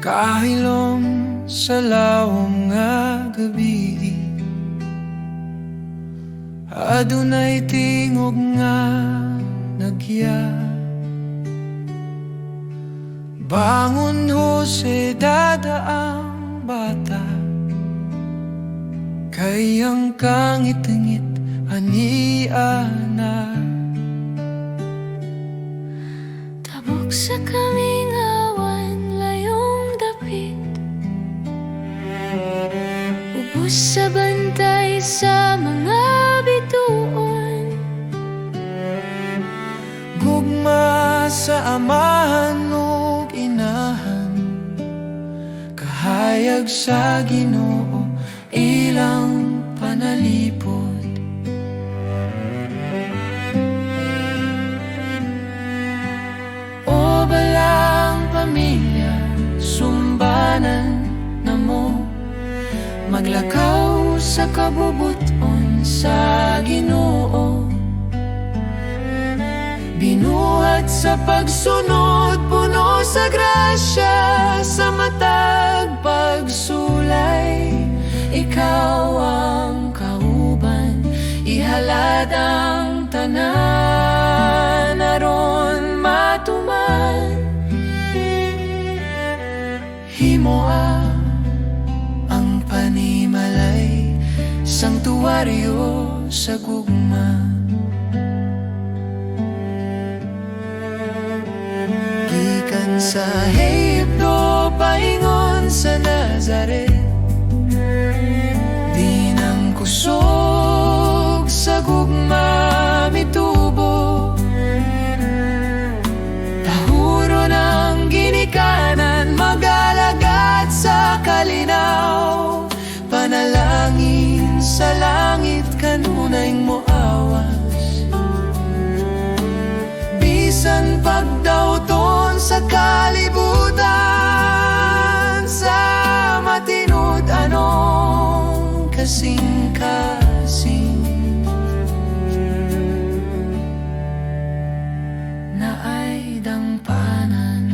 Kahilom sa lawom nga gabi, adunay tingog nga nagya. Bangon Jose, dadaang bata, kay ang kangit-ngit aniana. Tabok sa kaming awan, layong dapit, ubos sa bantay sa mga bituon. Gugma sa amahan ug inahan, kahayag sa Ginoo ilang panalipod. O balang pamilya, sumbanan na mo, maglakaw sa kabubuton sa Ginoo. Binuhat sa pagsunod, puno sa grasya, sa matag pagsulay. Ikaw ang kauban, ihalad ang tanan, aron matuman. Himoa ang panimalay, sangtuwaryo sa gugma. Gikan sa Ehipto, paingon sa Nazaret, di nang kusog sa gugma mitubo. Tahuro ng ginikanan, mag-alagad sa kalinaw. Panalangin sa langit, kanunay mo awas. Bisan pagdauton sa kalibutan, sa matinud anong kasing-kasing, na ay dangpanan.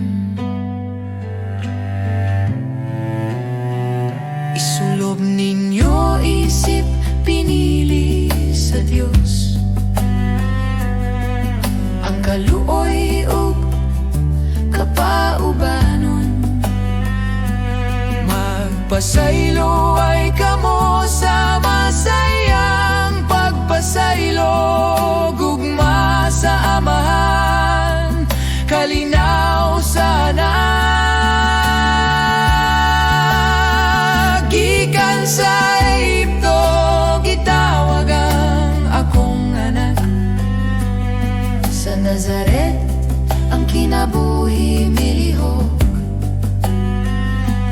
Isulob ninyo isip, pinili sa Diyos ang kaluoy ug kapaubanon. Magpasaylo ay kamo sa masayang pagpasaylo, gugma sa amahan, kalinaw sana. Gikan sa Ehipto, gitawag ang akong anak. Sa Nazaret ang kinabuhi milihok.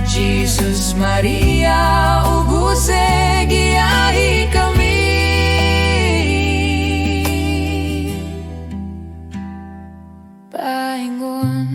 Jesus, Maria, ug Jose, giyahi kami. Paingon